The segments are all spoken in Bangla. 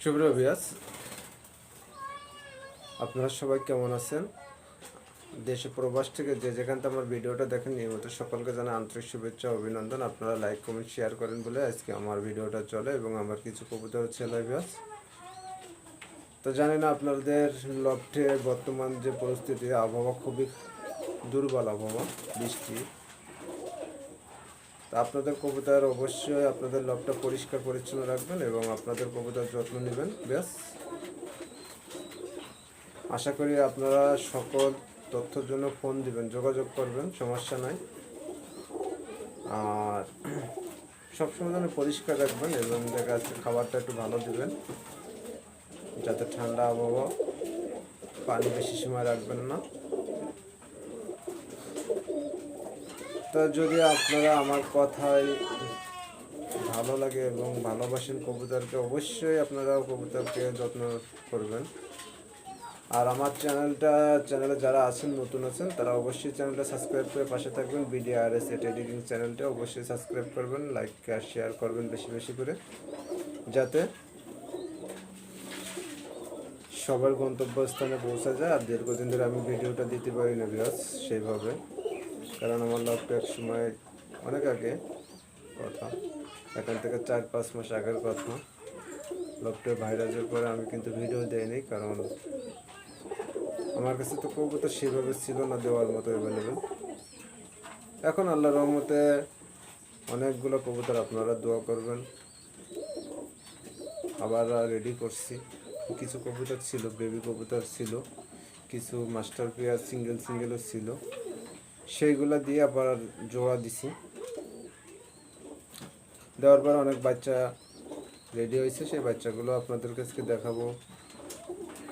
সুপ্রিয় ভিউয়ার্স, আপনারা সবাই কেমন আছেন? দেশে প্রবাস থেকে যে যেখান থেকে আমার ভিডিওটা দেখেন নিয়মিত সকলকে জানাই আন্তরিক শুভেচ্ছা অভিনন্দন। আপনারা লাইক কমেন্ট শেয়ার করেন বলে আজকে আমার ভিডিওটা চলে এবং আমার কিছু কবুতর হচ্ছে ভিউয়ার্স। তো জানি না আপনাদের লফটে বর্তমান যে পরিস্থিতি, আবহাওয়া খুবই দুর্বল আবহাওয়া, বৃষ্টি। তা আপনাদের কবুতর অবশ্যই আপনাদের লফটটা পরিষ্কার পরিচ্ছন্ন রাখবেন এবং আপনাদের কবুতর যত্ন নেবেন ব্যাস। আশা করি আপনারা সকল তথ্যের জন্য ফোন দিবেন, যোগাযোগ করবেন, সমস্যা নাই। আর সবসময় যেন পরিষ্কার রাখবেন এবং দেখা যাচ্ছে খাবারটা একটু ভালো দিবেন, যাতে ঠান্ডা আবহাওয়া, পানি বেশি সময় রাখবেন না। তো যদি আপনারা আমার কথায় ভালো লাগে এবং ভালোবাসেন কবুতরকে, অবশ্যই আপনারা কবুতরকে যত্ন করবেন। আর আমার চ্যানেলে যারা আছেন, নতুন আছেন, তারা অবশ্যই চ্যানেলটা সাবস্ক্রাইব করে পাশে থাকবেন। বিডিআরএস এডিটিং চ্যানেলটা অবশ্যই সাবস্ক্রাইব করবেন, লাইক আর শেয়ার করবেন বেশি বেশি করে, যাতে সবার গন্তব্যস্থানে পৌঁছা যায়। আর দীর্ঘদিন ধরে আমি ভিডিওটা দিতে পারি না ভিউয়ার্স সেইভাবে, কারণ আমার লকটা এক সময় অনেক আগে কথা, এখান থেকে 4-5 মাস আগের কথা, লকটা ভাইরাসের পরে আমি কিন্তু ভিডিও দেইনি, কারণ আমার কাছে তো কবুতর সেভাবে ছিল না দেওয়ার মতো অ্যাভেলেবেল। এখন আল্লাহর রহমতে অনেকগুলো কবুতর, আপনারা দোয়া করবেন, আবার রেডি করছি। কিছু কবুতর ছিল, বেবি কবুতর ছিল, কিছু মাস্টার পেয়ার সিঙ্গেলও ছিল, সেইগুলা দিয়ে আবার জোড়া দিছি। দেওয়ার পর অনেক বাচ্চা রেডি হয়েছে, সেই বাচ্চাগুলো আপনাদের কাছে দেখাবো,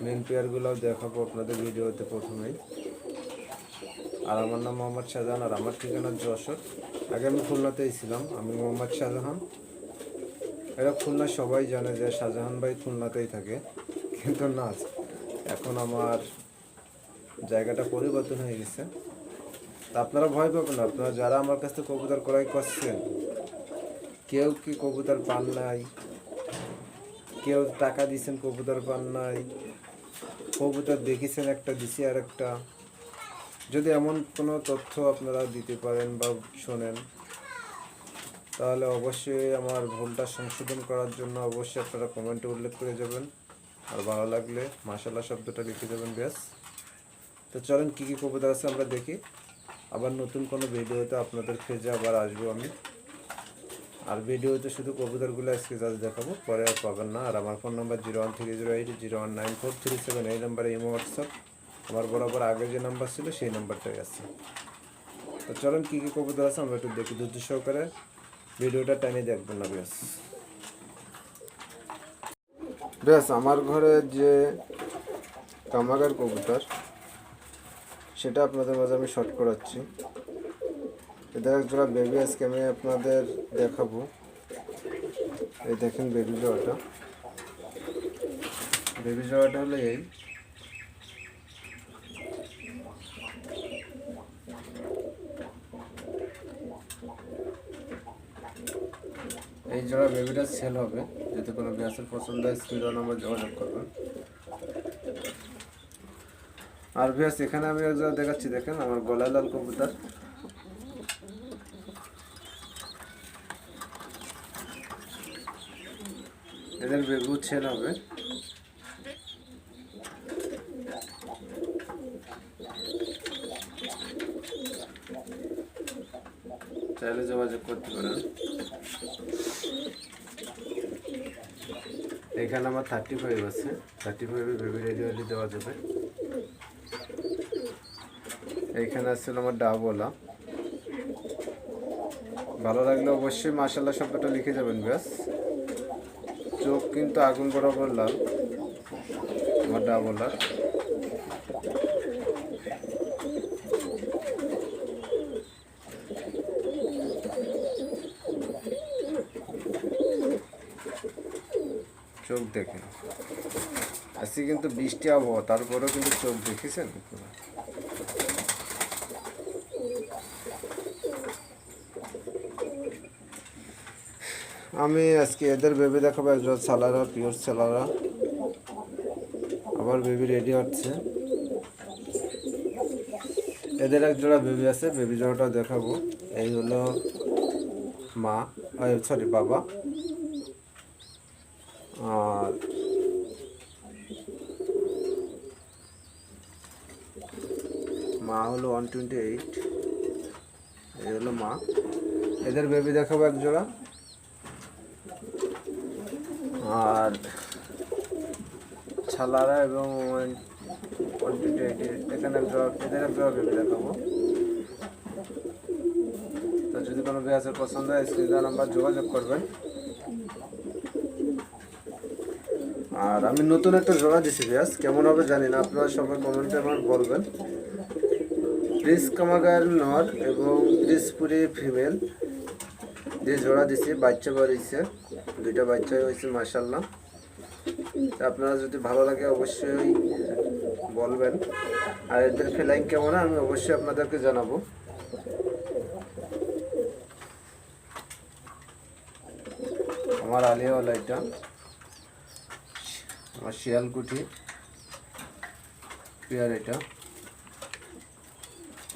মেন পেয়ারগুলোও দেখাবো আপনাদের ভিডিওতে প্রথমেই। আর আমার নাম মোহাম্মদ শাহজাহান, আর আমার ঠিকানা যশোর। আগে আমি খুলনাতেই ছিলাম, আমি মোহাম্মদ শাহজাহান। এরা খুলনা সবাই জানে যে শাহজাহান ভাই খুলনাতেই থাকে, কিন্তু না, এখন আমার জায়গাটা পরিবর্তন হয়ে গেছে। তা আপনারা ভয় পাবেন না, আপনারা যারা আমার কাছ থেকে কবুতর ক্রয় করছেন, কেউ কি কবুতর পান নাই, কেউ টাকা দিয়েছেন কবুতর পান নাই, কবুতর দেখেছেন একটা দিছি আর একটা, যদি এমন কোনো তথ্য আপনারা দিতে পারেন বা শোনেন, তাহলে অবশ্যই আমার ভুলটা সংশোধন করার জন্য অবশ্যই আপনারা কমেন্টে উল্লেখ করে যাবেন। আর ভালো লাগলে মাশাআল্লাহ শব্দটা লিখে যাবেন ব্যাস। তো চলেন কী কী কবুতর আছে আমরা দেখি। আবার নতুন কোনো ভিডিওতে আপনাদের ফেজে আবার আসবো আমি। আর ভিডিওতে শুধু কবুতরগুলো আজকে যাদের দেখাবো, পরে আর পাবেন না। আর আমার ফোন নাম্বার 01308019437, এই নাম্বারে ইমো হোয়াটসঅ্যাপ, আমার বরাবর আগে যে নাম্বার ছিল সেই নাম্বারটাই আছে। তো চলেন কী কী কবুতর আছে আমরা একটু দেখি, ধৈর্য সহকারে ভিডিওটা টাইমে দেখবেন না ব্যাস। ব্যাস আমার ঘরে যে কামাগার কবুতর, সেটা আপনাদের মাঝে আমি শর্ট করাচ্ছি। এদের এক জোড়া বেবি আজকে আমি আপনাদের দেখাবো। এই দেখেন বেবি জোড়াটা হলো এই জোড়া বেবিটা সেল হবে। যদি কোনো গ্যাসের পছন্দ হয় স্ক্রিনে নাম্বার যোগাযোগ করবেন। আর ভিউয়ার্স এখানে আমি এক জোড়া দেখাচ্ছি, দেখেন আমার গলায় লাল কবুতর। এদের বেবু সেল হবে। চাইলে যোগাযোগ করতে পারেন। এখানে আমার 35 আছে, 35 বেবি রেডি হলে দেওয়া যাবে। এইখানে আসছিল আমার ডাবলা। ভালো লাগলে অবশ্যই মাশাআল্লাহ শব্দটা লিখে যাবেন ব্যাস। চোখ কিন্তু আগুন বরাবর লাল আমার ডাবলার। চোখ দেখেন, আজকে কিন্তু বৃষ্টি আবহাওয়া, তারপরেও কিন্তু চোখ দেখেছেন। আমি আজকে এদের ভেবে দেখাবো একজন সালারা, পিওর সালারা। আবার বেবি রেডি হচ্ছে। এদের এক জোড়া বেবি আছে, বেবি জোড়াটা দেখাবো। এই হলো মা, সরি বাবা, আর মা হলো 128, এই হলো মা। এদের বেবি দেখাবো এক জোড়া। আর ছালারা এবং 128 এখানে এক জোড়া, এদের এক জোড়া বেবি দেখাবো। তো যদি কোনো বিয়াসের পছন্দ হয় স্ক্রিনে নাম্বার যোগাযোগ করবেন। আর আমি নতুন একটা জোড়া দিছি বিয়াস, কেমন হবে জানি না, আপনারা সবাই কমেন্টে আমার বলবেন। ব্রিজ কামাগার নর এবং ব্রিজপুরি ফিমেল দিয়ে জোড়া দিছি, বাচ্চা বেরিয়েছে, দুইটা বাচ্চা হয়েছে মাশাআল্লাহ। আপনারা যদি ভালো লাগে অবশ্যই বলবেন। আর এদের ফ্লাইং কেমন আমি অবশ্যই আপনাদেরকে জানাবো। আমার আলিয়াওয়ালা এটা, আমার শিয়ালকুঠি পেয়ার এটা।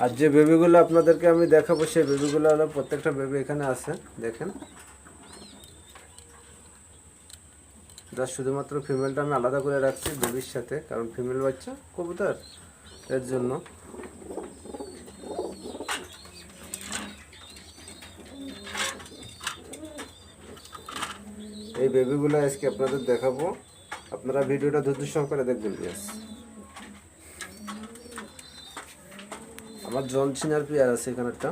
আর যে বেবিগুলো আপনাদেরকে আমি দেখাবো সেই বেবিগুলো হলো প্রত্যেকটা বেবি এখানে আছে, দেখেন। জাস্ট শুধুমাত্র ফিমেলটা আমি আলাদা করে রাখছি বেবির সাথে, কারণ ফিমেল বাচ্চা কবুতর, এর জন্য। এই বেবিগুলো আজকে আপনাদের দেখাবো, আপনারা ভিডিওটা ধৈর্য সহকারে দেখবেন। প্লিজ আমার জনসিনার পেয়ার আছে এখানে একটা,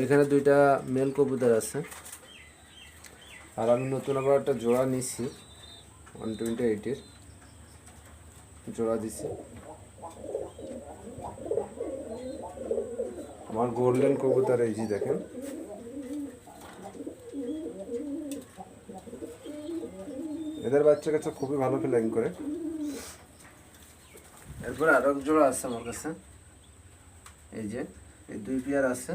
এখানে দুইটা মেল কবুতর আছে। আর আমি নতুন আবার একটা জোড়া নিছি 128-এর জোড়া দিছি। আমার গোল্ডেন কবুতর এই যে দেখেন, এদের বাচ্চা কাছে খুবই ভালো ফ্লাইং করে। এরপরে আরো এক জোড়া আছে আমার কাছে, এই যে এই দুই পেয়ার আছে।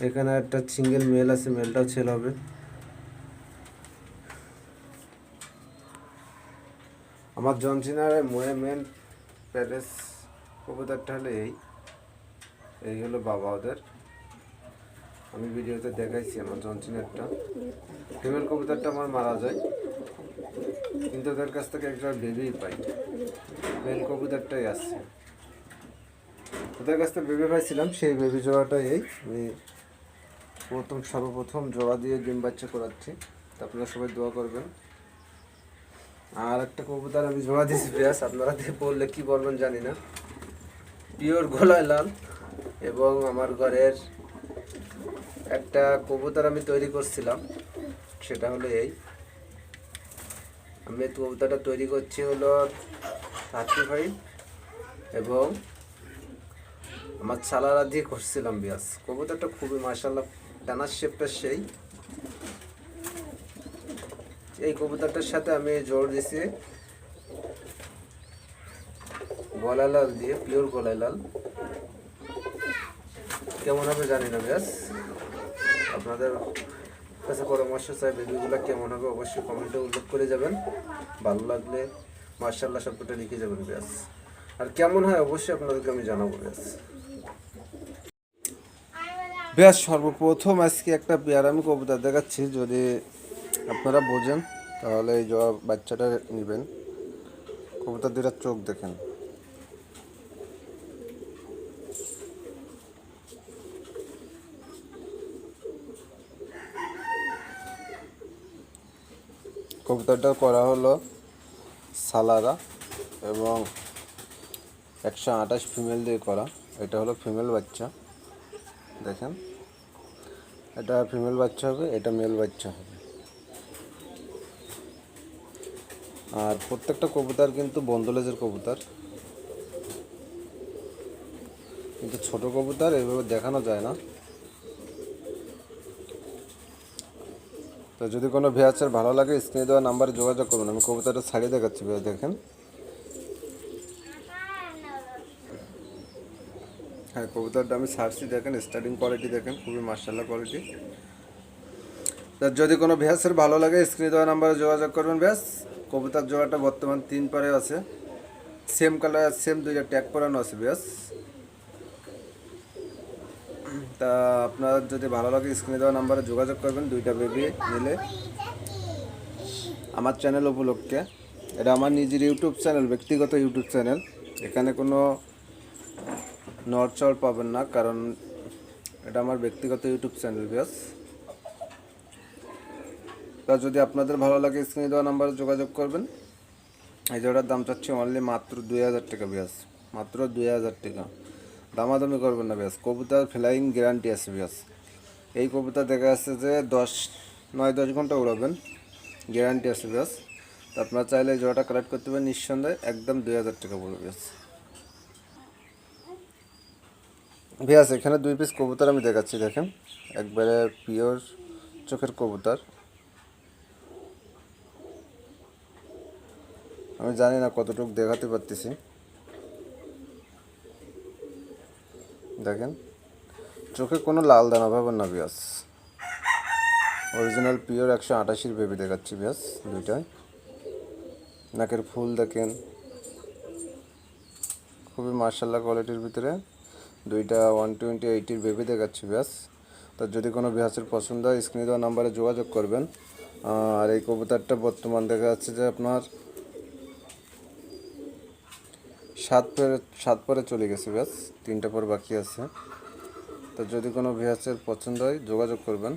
এখানে একটা সিঙ্গেল মেল আছে, মেলটাও ছেল হবে। আমার জনসিনার মেন প্যারেস কবুতরটা হলো এই হলো বাবা ওদের, আমি ভিডিওতে দেখাইছি। আমার জনসিনারটা ফিমেল কবুতরটা আমার মারা যায়, কিন্তু ওদের কাছ থেকে একটা বেবি পাই, মেল কবুতরটাই আছে। ওদের কাছ থেকে বেবি পাইছিলাম, সেই বেবি জোড়াটাই আমি সর্বপ্রথম জোড়া দিয়ে ডিম বাচ্চা করাচ্ছি। তা আপনারা সবাই দোয়া করবেন। আর একটা কবুতর আমি জোড়া দিয়েছি ব্যাস, আপনারা বললে কি বলবেন জানি না, পিওর গলায় লাল। এবং আমার ঘরের একটা কবুতর আমি তৈরি করছিলাম, সেটা হলো আমি কবুতরটা তৈরি করছি হলো 35, এবং আমার ছালারা দিয়ে করছিলাম ব্যাস। কবুতরটা খুবই মাশাআল্লাহ, ডানার শেপটা সেই। এই কবুতরটার সাথে আমি জোর দিছি গলায় লাল দিয়ে, পিওর গলায় লাল। কেমন হবে জানি না ব্যাস, আপনাদের কাছে পরামর্শ চাই বেবিগুলো কেমন হবে অবশ্যই কমেন্টে উল্লেখ করে যাবেন। ভালো লাগলে মাশাআল্লাহ শব্দটা লিখে যাবেন ব্যাস। আর কেমন হয় অবশ্যই আপনাদেরকে আমি জানাবো ব্যাস। ব্যাস সর্বপ্রথম আজকে একটা পেয়ার আমি কবুতর দেখাচ্ছি, যদি আপনারা বোঝেন তাহলে এই বাচ্চাটা নেবেন। কবুতর দুটার চোখ দেখেন, কবুতরটা করা হলো সালারা এবং 128 ফিমেল দিয়ে করা। এটা হলো ফিমেল বাচ্চা, দেখেন এটা ফিমেল বাচ্চা হবে, এটা মেল বাচ্চা হবে। আর প্রত্যেকটা কবুতর কিন্তু বন্দলেজের কবুতর, কিন্তু ছোট কবুতর এইভাবে দেখানো যায় না। তো যদি কোনো ভিউয়ার্সের ভালো লাগে স্ক্রিনে দেওয়া নাম্বারে যোগাযোগ করুন। আমি কবুতরটা ছাড়িয়ে দেখাচ্ছি ভাই, দেখেন হ্যাঁ, কবুতরটা আমি ছাড়ছি, দেখেন স্টার্টিং কোয়ালিটি দেখেন, খুবই মার্শাল্লাহ কোয়ালিটি। তা যদি কোনো ভ্যাসের ভালো লাগে স্ক্রিনে দেওয়া নাম্বারে যোগাযোগ করবেন। ব্যাস, কবুতর জোড়াটা বর্তমান 3 পারে আছে, সেম কালার, সেম দুইটা ট্যাগ পরানো আছে। ব্যাস, তা আপনার যদি ভালো লাগে স্ক্রিনে দেওয়া নাম্বারে যোগাযোগ করবেন। দুইটা বেবি নিলে আমার চ্যানেল উপলক্ষে, এটা আমার নিজের ইউটিউব চ্যানেল, ব্যক্তিগত ইউটিউব চ্যানেল, এখানে কোনো নড়চড় পাবেন না, কারণ এটা আমার ব্যক্তিগত ইউটিউব চ্যানেল। ব্যাস, তা যদি আপনাদের ভালো লাগে স্ক্রিনে দেওয়া নাম্বারে যোগাযোগ করবেন। এই জোড়ার দাম চাচ্ছি অনলি মাত্র 2000 টাকা। ব্যাস, মাত্র 2000 টাকা, দামাদামি করবেন না। ব্যাস, কবুতর ফ্লাইং গ্যারান্টি আছে। ব্যাস, এই কবুতর দেখা যাচ্ছে যে 9-10 ঘন্টা উড়াবেন, গ্যারান্টি আছে। ব্যাস, তো আপনারা চাইলে এই জোড়াটা কালেক্ট করতে পারেন নিঃসন্দেহে, একদম 2000 টাকা পড়বে। ব্যাস, ব্যাস এখানে 2 পিস কবুতর আমি দেখাচ্ছি, দেখেন একবারে পিওর চোখের কবুতর। আমি জানি না কতটুকু দেখাতে পারতেছি, দেখেন চোখে কোনো লাল দানা পাবেন না। ব্যাস, অরিজিনাল পিওর 188 বেবি দেখাচ্ছি। ব্যাস, দুইটাই নাকের ফুল দেখেন, খুবই মার্শাল্লাহ কোয়ালিটির ভিতরে দুইটা 128 বেবি দেখাচ্ছি। ব্যাস, তো যদি কোনো বিহাসের পছন্দ হয় স্ক্রিনে দেওয়া নাম্বারে যোগাযোগ করবেন। আর এই কবুতরটা বর্তমান দেখা যাচ্ছে যে আপনার 7 পরে চলে গেছে। ব্যাস, 3টা পর বাকি আছে। তো যদি কোনো বিহাসের পছন্দ হয় যোগাযোগ করবেন।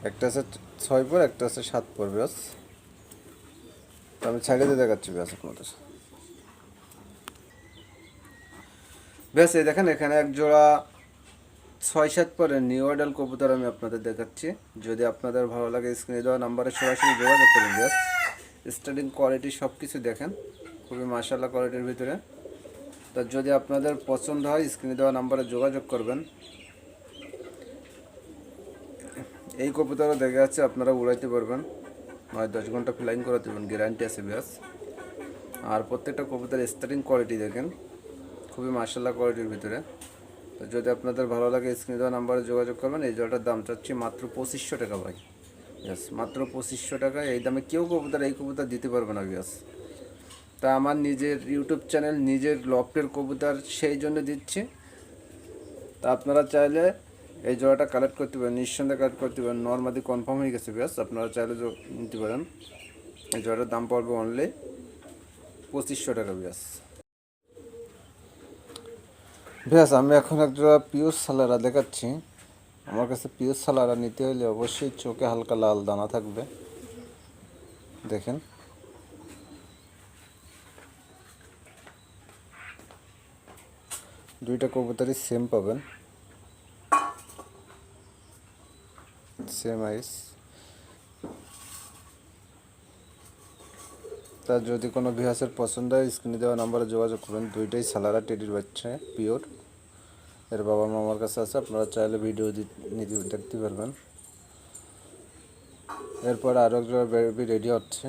একটা আছে 6 পর, একটা আছে 7 পর। ব্যাস, তো আমি ছাইড়ে দিয়ে দেখাচ্ছি। ব্যাস আপনাদের, ব্যাস এই দেখেন এখানে এক জোড়া 6-7 পরের নিউ অর্ডার কবুতর আমি আপনাদের দেখাচ্ছি। যদি আপনাদের ভালো লাগে স্ক্রিনে দেওয়া নাম্বারে সরাসরি যোগাযোগ করুন। ব্যাস, স্টার্টিং কোয়ালিটি সব কিছু দেখেন, খুবই মার্শাল্লাহ কোয়ালিটির ভিতরে। তো যদি আপনাদের পছন্দ হয় স্ক্রিনে দেওয়া নাম্বারে যোগাযোগ করবেন। এই কবুতরও দেখা যাচ্ছে আপনারা উড়াইতে পারবেন, 9-10 ঘন্টা ফ্লাইং করাতে পারবেন, গ্যারান্টি আছে। ব্যাস, আর প্রত্যেকটা কবুতর স্টার্টিং কোয়ালিটি দেখেন, খুবই মার্শাল্লাহ কোয়ালিটির ভিতরে। তো যদি আপনাদের ভালো লাগে স্ক্রিনে দেওয়া নাম্বারে যোগাযোগ করবেন। এই জলটার দাম চাচ্ছি মাত্র 2500 টাকা ভাই। ব্যাস, মাত্র 2500 টাকা। এই দামে কেউ কবুতর এই কবুতর দিতে পারবে না। ব্যাস, তা আমার নিজের ইউটিউব চ্যানেল, নিজের লফটের কবুতর, সেই জন্য দিচ্ছি। তা আপনারা চাইলে এই জোড়াটা কালেক্ট করতে পারেন, নিঃসন্দেহে কালেক্ট করতে পারেন। নর্মালি কনফার্ম হয়ে গেছে। ব্যাস, আপনারা চাইলে নিতে পারেন। এই জোড়াটার দাম পড়বে অনলি 2500 টাকা। ব্যাস, ব্যাস আমি এখন এক জোড়া পিওর সালারা দেখাচ্ছি। আমার কাছে পিওর সালারা নিতে হলে অবশ্যই চোখে হালকা লাল দানা থাকবে, দেখেন। দুইটা কবুতরই সেম পাবেন, সেম আইস। তা যদি কোনো বিহাসের পছন্দ হয় স্ক্রিনে দেওয়া নাম্বারে যোগাযোগ করবেন। দুইটাই সালারা টেডির বাচ্চা, পিওর। এর বাবা মা আমার কাছে আছে, আপনারা চাইলে ভিডিও দেখতে পারবেন। এরপর আরও এক জোড়া বেবি রেডি হচ্ছে।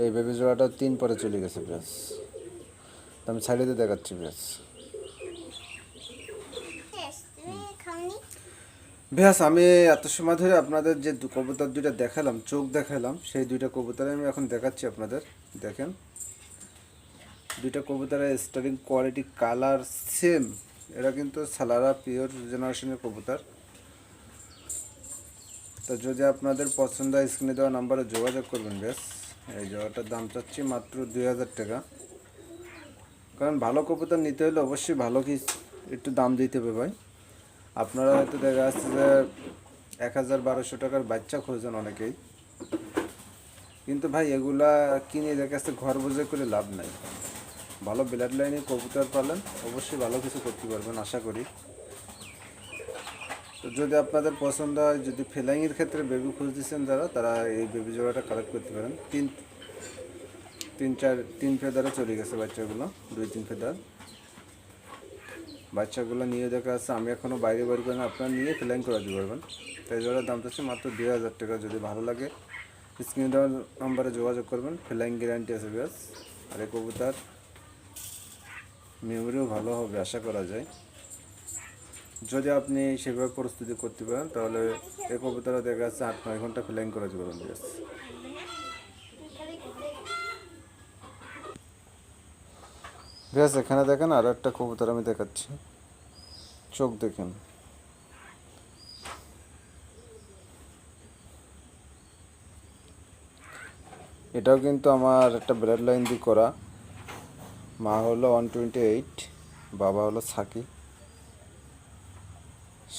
এই বেবি জোড়াটা 3 পরে চলে গেছে। ব্যাস, আমি ছাড়িয়ে দিয়ে দেখাচ্ছি। ব্যাস, ব্যাস আমি এত সময় ধরে আপনাদের যে কবুতর দুইটা দেখালাম, চোখ দেখালাম, সেই দুইটা কবুতরে আমি এখন দেখাচ্ছি আপনাদের। দেখেন দুইটা কবুতরের স্টারিং কোয়ালিটি, কালার সেম। এরা কিন্তু সালারা পিওর জেনারেশনের কবুতর। তো যদি আপনাদের পছন্দ হয় স্ক্রিনে দেওয়া নাম্বারে যোগাযোগ করবেন। ব্যাস, এই জোড়াটার দাম চাচ্ছি মাত্র 2000 টাকা। কারণ ভালো কবুতর নিতে হলে অবশ্যই ভালো কি একটু দাম দিতে হবে ভাই। আপনারা হয়তো দেখা যাচ্ছে যে 1000-1200 টাকার বাচ্চা খোঁজেন অনেকেই, কিন্তু ভাই এগুলা কিনে দেখা যাচ্ছে ঘর বোঝাই করে লাভ নাই। ভালো ব্লাড লাইনে কবুতর পালেন, অবশ্যই ভালো কিছু করতে পারবেন আশা করি। তো যদি আপনাদের পছন্দ হয়, যদি ফ্লাইংয়ের ক্ষেত্রে বেবি খুঁজতেছেন যারা, তারা এই বেবি জোড়াটা কালেক্ট করতে পারেন। 3 ফেদারে চলে গেছে বাচ্চাগুলো, 2-3 ফেদার বাচ্চাগুলো নিয়ে দেখা যাচ্ছে। আমি এখনও বাইরে করে না, আপনারা নিয়ে ফ্লাইং করে দিতে পারবেন। তাই জোড়ার দাম হচ্ছে মাত্র 2000 টাকা। যদি ভালো লাগে স্ক্রিনে দেওয়া নাম্বারে যোগাযোগ করবেন, ফ্লাইং গ্যারান্টি আছে ব্যাস। আর এই কবুতর মেমোরিও ভালো হবে আশা করা যায়। যদি আপনি সেভাবে প্রস্তুতি করতে পারেন তাহলে এই কবুতরা দেখা যাচ্ছে 8-9 ঘন্টা ফ্লাইং করে দেবেন ব্যাস। ব্যাস এখানে দেখেন আরও একটা কবুতর আমি দেখাচ্ছি, চোখ দেখেন। এটাও কিন্তু আমার একটা ব্লাড লাইন দিয়ে করা। মা হলো 128, বাবা হলো সাকি।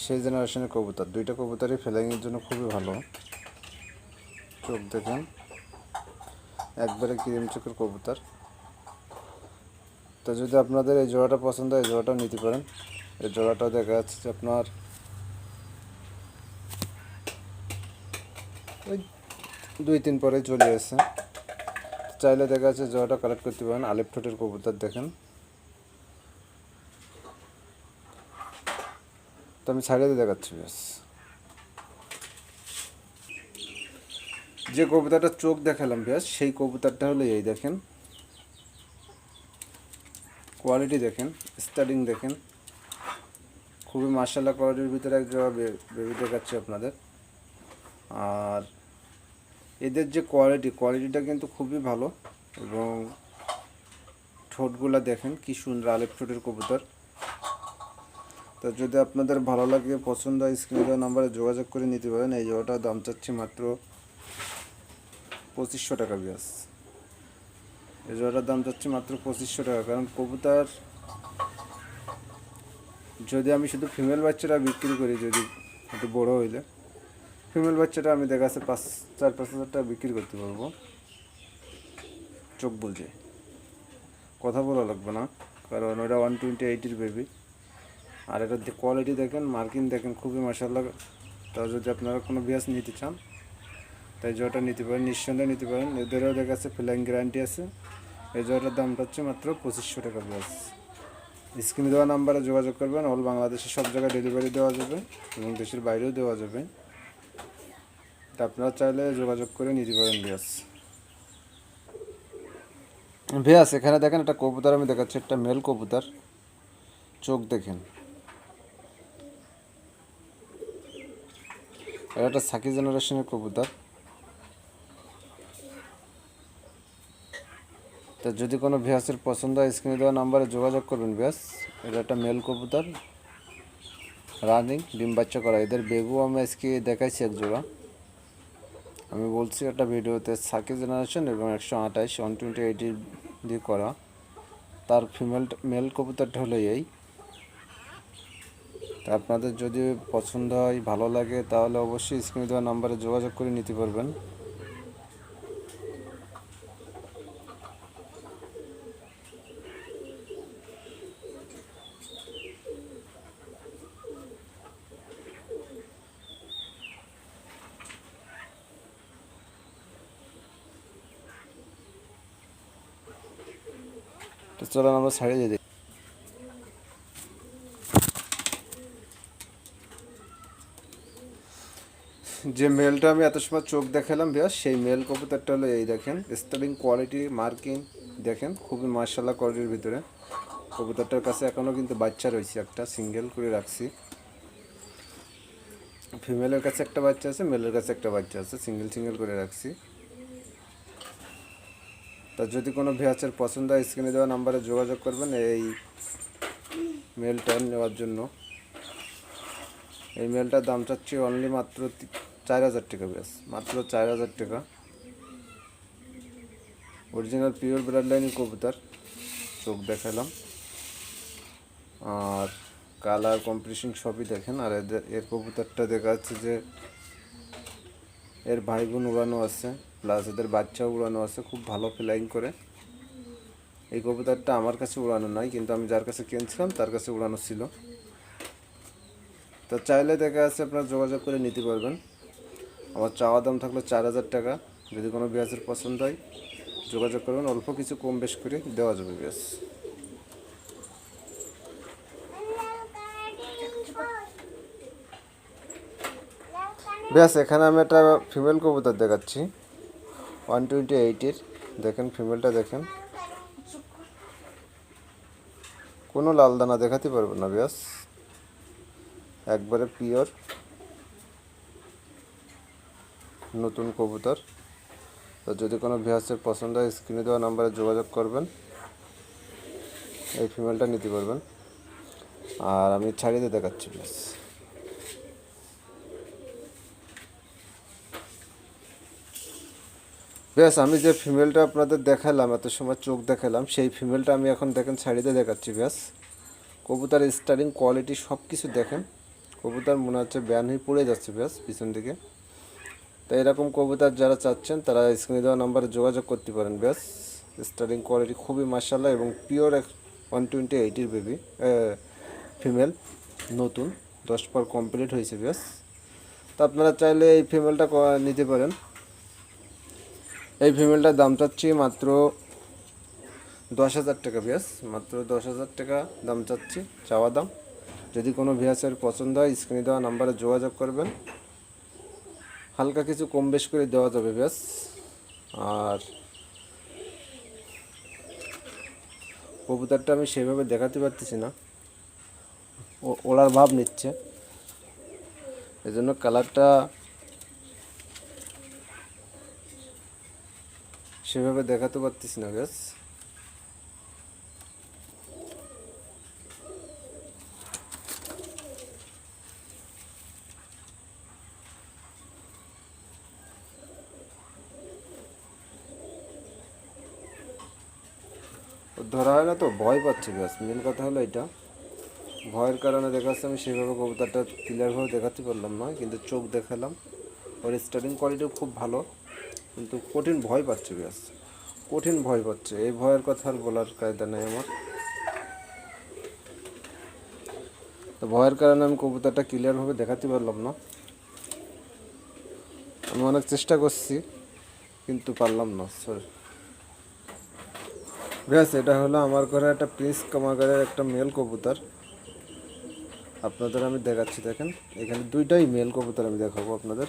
সেই জেনারেশনের কবুতর, দুইটা কবুতরই ফ্লাইংয়ের জন্য খুবই ভালো। চোখ দেখেন, একবারে ক্রিম চোখের কবুতর। তো যদি আপনাদের এই জোড়াটা পছন্দ হয় এই জোড়াটাও নিতে পারেন। এই জোড়াটাও দেখা যাচ্ছে যে আপনার ওই 2-3 পরে চলে আসে। চাইলে দেখা যাচ্ছে জোড়াটা কালেক্ট করতে পারেন। আলিফ ঠোঁটের কবুতর দেখেন। তো আমি ছাড়িয়ে দিয়ে দেখাচ্ছি ব্যাস। যে কবুতরটা চোখ দেখালাম ব্যাস, সেই কবুতরটা হলো এই দেখেন। কোয়ালিটি দেখেন, স্টার্টিং দেখেন, খুবই মাশাআল্লাহ কোয়ালিটির ভিতরে এক জোড়া বেবি দেখাচ্ছি আপনাদের। আর এদের যে কোয়ালিটিটা কিন্তু খুবই ভালো। এবং ঠোঁটগুলো দেখেন কি সুন্দর, আলিফ ঠোঁটের কবুতর। তো যদি আপনাদের ভালো লাগে, পছন্দ হয়, স্ক্রিনে দেওয়া নাম্বারে যোগাযোগ করে নিতে পারেন। এই জোড়াটার দাম চাচ্ছি মাত্র 2500 টাকা ব্যাস। এই জোড়াটার দাম চাচ্ছি মাত্র 2500 টাকা। কারণ কবুতর যদি আমি শুধু ফিমেল বাচ্চাটা বিক্রি করি, যদি একটু বড়ো হইলে ফিমেল বাচ্চাটা আমি দেখা যাচ্ছে 4-5 হাজার টাকা বিক্রি করতে পারবো। চোখ বুঝে কথা বলা লাগবে না, কারণ ওটা 128-এর বেবি। আর এটার কোয়ালিটি দেখেন, মার্কিং দেখেন, খুবই মাশাআল্লাহ। তাও যদি আপনারা কোনো বিয়াস নিতে চান তাই জোড়াটা নিতে পারেন, নিঃসন্দেহে নিতে পারেন। এদেরও দেখা যাচ্ছে ফ্লাইং গ্যারান্টি আছে। এই জোড়াটার দামটা হচ্ছে মাত্র 2500 টাকা বিয়াস। স্ক্রিনে দেওয়া নাম্বারে যোগাযোগ করবেন। অল বাংলাদেশের সব জায়গায় ডেলিভারি দেওয়া যাবে এবং দেশের বাইরেও দেওয়া যাবে। তা আপনারা চাইলে যোগাযোগ করে নিতে পারেন বিয়াস। বিয়াস এখানে দেখেন একটা কবুতর আমি দেখাচ্ছি, একটা মেল কবুতর। চোখ দেখেন, এটা একটা সাকি জেনারেশনের কবুতর। তো যদি কোনো ভিয়াসের পছন্দ হয় স্ক্রিনে দেওয়া নাম্বারে যোগাযোগ করবেন ব্যাস। এটা একটা মেল কবুতর, রানিং, ডিম বাচ্চা করা। এদের বেবু আমি আজকে দেখাইছি এক জোড়া। আমি বলছি একটা ভিডিওতে সাকি জেনারেশন এবং 128 128 দিয়ে করা। তার মেল কবুতরটা হলো এই। তা আপনাদের যদি পছন্দ হয়, ভালো লাগে, তাহলে অবশ্যই স্ক্রিনে দেওয়া নাম্বারে যোগাযোগ করে নিতে পারবেন। তো চলো আমরা ছাড়িয়ে দিই। যে মেলটা আমি এত সময় চোখ দেখালাম ব্যাস, সেই মেল কবুতরটা হলো এই দেখেন। স্টার্টিং কোয়ালিটি, মার্কিং দেখেন, খুবই মাশাআল্লাহ কোয়ালিটির ভিতরে। কবুতরটার কাছে এখনও কিন্তু বাচ্চা রয়েছে, একটা সিঙ্গেল করে রাখছি। ফিমেলের কাছে একটা বাচ্চা আছে, মেলের কাছে একটা বাচ্চা আছে, সিঙ্গেল করে রাখছি। তা যদি কোনো ভিউয়ার্সের পছন্দ হয় স্ক্রিনে দেওয়া নাম্বারে যোগাযোগ করবেন এই মেলটা নেওয়ার জন্য। এই মেলটার দাম চাচ্ছি অনলি মাত্র 4000 টাকা ব্যাস, মাত্র 4000 টাকা। অরিজিনাল পিওর ব্লাড লাইনের কবুতর। চোখ দেখালাম আর কালার কম্পিটিশন সবই দেখেন। আর এর কবুতরটা দেখা যাচ্ছে যে এর ভাই বোন উড়ানো আছে, প্লাস এদের বাচ্চা উড়ানো আছে, খুব ভালো ফ্লাইং করে। এই কবুতরটা আমার কাছে উড়ানো নাই, কিন্তু আমি যার কাছে কিনছিলাম তার কাছে উড়ানো ছিল। তো চাইলে দেখা যাচ্ছে আপনারা যোগাযোগ করে নিতে পারবেন। আমার চাওয়া দাম থাকলো 4000 টাকা। যদি কোনো বিয়াসের পছন্দ হয় যোগাযোগ করবেন, অল্প কিছু কম বেশ করে দেওয়া যাবে বিয়াস। ব্যাস এখানে আমি একটা ফিমেল কবুতর দেখাচ্ছি। 128-এর দেখেন ফিমেলটা দেখেন, কোনো লাল দানা দেখাতে পারবো না ব্যাস, একবারে পিওর নতুন কবুতর। তো যদি কোনো ভিউয়ার্সের পছন্দ হয় স্ক্রিনে দেওয়া নাম্বারে যোগাযোগ করবেন, এই ফিমেলটা নিতে পারবেন। আর আমি ছাড়িয়ে দেখাচ্ছি ব্যাস। ব্যাস আমি যে ফিমেলটা আপনাদের দেখালাম, এত সময় চোখ দেখালাম, সেই ফিমেলটা আমি এখন দেখেন ছাড়িয়ে দেখাচ্ছি ব্যাস। কবুতার স্টারিং কোয়ালিটি সব কিছু দেখেন, কবুতর মনে হচ্ছে ব্যান হয়ে পড়ে যাচ্ছে ব্যাস পিছন দিকে। তো এরকম কবুতর যারা চাচ্ছেন তারা স্ক্রিনে দেওয়া নাম্বারে যোগাযোগ করতে পারেন ব্যাস। স্টারিং কোয়ালিটি খুবই মাশাআল্লাহ এবং পিওর 128-এর বেবি ফিমেল, নতুন 10 পর কমপ্লিট হয়েছে ব্যাস। তো আপনারা চাইলে এই ফিমেলটা নিতে পারেন। এই ফিমেলটার দাম চাচ্ছি মাত্র 10,000 টাকা ব্যাস, মাত্র 10,000 টাকা দাম চাচ্ছি, চাওয়া দাম। যদি কোনো ভিউয়ার্সের পছন্দ হয় স্ক্রিনে দেওয়া নাম্বারে যোগাযোগ করবেন, হালকা কিছু কম বেশ করে দেওয়া যাবে ব্যাস। আর কবুতরটা আমি সেভাবে দেখাতে পারতেছি না, ওড়ার ভাব নিচ্ছে, এজন্য কালারটা সেভাবে দেখাতে পারতেছি না ব্যাস। ধরা হয় না তো ভয় পাচ্ছে ব্যাস, মেন কথা হলো এটা, ভয়ের কারণে দেখাচ্ছে। আমি সেভাবে কবুতরটা ক্লিয়ারভাবে দেখাতে পারলাম না, কিন্তু চোখ দেখালাম। ওর স্টার্টিং কোয়ালিটিও খুব ভালো, কিন্তু কঠিন ভয় পাচ্ছে ব্যাস, কঠিন ভয় পাচ্ছে। এই ভয়ের কথা আর বলার কায়দা নেই আমার। তো ভয়ের কারণে আমি কবুতরটা ক্লিয়ারভাবে দেখাতে পারলাম না। আমি অনেক চেষ্টা করছি কিন্তু পারলাম না, সরি ব্যাস। এটা হলো আমার ঘরে একটা প্রিন্স কামাগারের একটা মেল কবুতর, আপনাদের আমি দেখাচ্ছি। দেখেন এখানে দুইটাই মেল কবুতর আমি দেখাবো আপনাদের।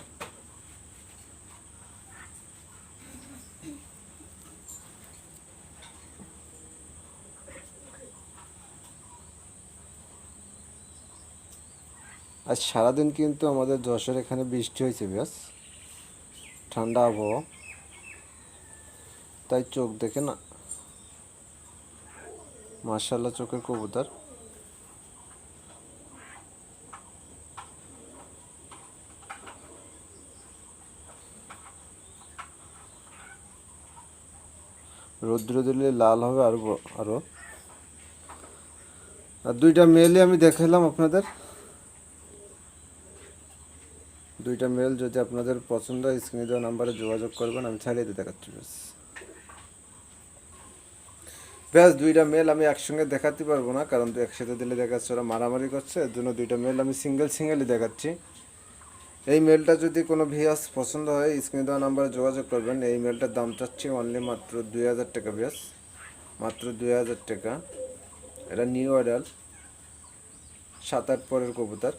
আজ সারাদিন কিন্তু আমাদের যশোর এখানে বৃষ্টি হয়েছে ব্যাস, ঠান্ডা আবহাওয়া, তাই চোখ দেখে না মাশাআল্লাহ চোখের কবুতর। রৌদ্র দিলে লাল হবে আরো। আর দুইটা মেলই আমি দেখালাম আপনাদের, দুইটা মেল যদি আপনাদের পছন্দ হয় স্ক্রিনে দেওয়া নাম্বারে যোগাযোগ করবেন, আমি ছাড়িয়ে দেখাচ্ছি ব্যাস। ব্যাস দুইটা মেল আমি একসঙ্গে দেখাতে পারবো না, কারণ একসাথে দিলে দেখাচ্ছে ওরা মারামারি করছে, এর জন্য দুইটা মেল আমি সিঙ্গেলই দেখাচ্ছি। এই মেলটা যদি কোনো ভিউয়ার্স পছন্দ হয় স্ক্রিনে দেওয়া নাম্বারে যোগাযোগ করবেন। এই মেলটার দাম চাচ্ছি অনলি মাত্র 2,000 টাকা ব্যাস, মাত্র 2,000 টাকা। এটা নিউ অ্যাডাল 7-8 পরের কবুতর।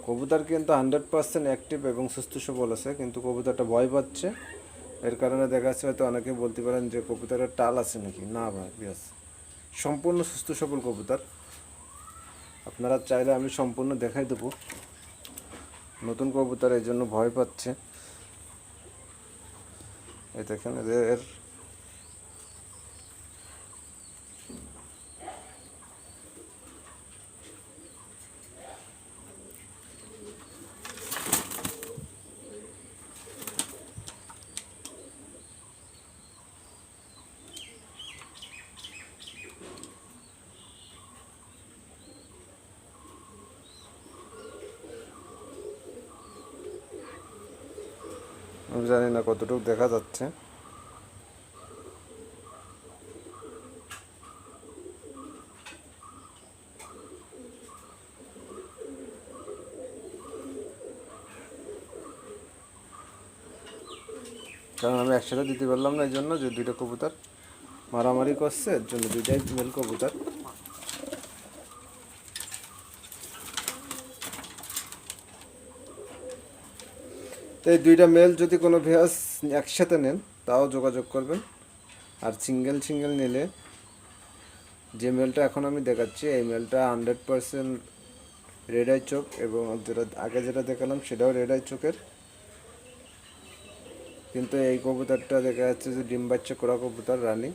কবুতর কিন্তু 100% অ্যাক্টিভ এবং সুস্থ সবল আছে, কিন্তু কবুতরটা ভয় পাচ্ছে। এর কারণে দেখা যাচ্ছে হয়তো অনেকে বলতে পারেন যে কবুতরের টাল আছে নাকি, না ভাই ব্যাস সম্পূর্ণ সুস্থ সবল কবুতর। আপনারা চাইলে আমি সম্পূর্ণ দেখাই দেবো। নতুন কবুতর এই জন্য ভয় পাচ্ছে, এই দেখেন এদের আমি জানি না কতটুকু দেখা যাচ্ছে। কারণ আমি একসাথে দিতে পারলাম না, এই জন্য যে দুইটা কবুতর মারামারি করছে, এর জন্য দুইটাই মেল কবুতর। তো এই দুইটা মেল যদি কোনো ভিউয়ার্স একসাথে নেন তাও যোগাযোগ করবেন। আর সিঙ্গেল সিঙ্গেল নিলে, যে মেলটা এখন আমি দেখাচ্ছি এই মেলটা 100% রেড আই চোখ, এবং যেটা আগে যেটা দেখালাম সেটাও রেড আই চোখের, কিন্তু এই কবুতরটা দেখা যাচ্ছে যে ডিম বাচ্চা করা কবুতর রানিং।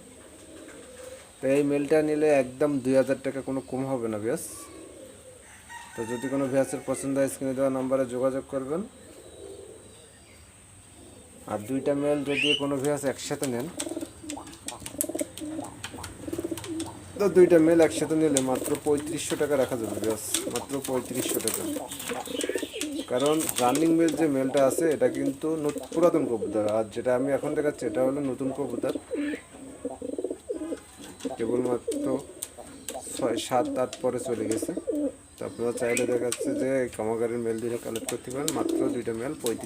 তো এই মেলটা নিলে একদম 2000 টাকা কোনো কম হবে না ভিউয়ার্স। তো যদি কোনো ভিউয়ার্সের পছন্দ হয় স্ক্রিনে দেওয়া নাম্বারে যোগাযোগ করবেন। আর দুইটা মেল যদি কোনো ভিউয়ার্স একসাথে নেন, তো দুইটা মেল একসাথে নিলে মাত্র 3500 টাকা রাখা যাবে ভিউয়ার্স, মাত্র 3500 টাকা। কারণ রানিং মেল যে মেলটা আছে এটা কিন্তু পুরাতন কবুতর, আর যেটা আমি এখন দেখাচ্ছি এটা হলো নতুন কবুতর, কেবলমাত্র 6-7-8 পরে চলে গেছে। তো আপনারা চাইলে দেখাচ্ছে যে কামাগারের মেল দুইটা কালেক্ট করতে পারেন, মাত্র দুইটা মেল 35।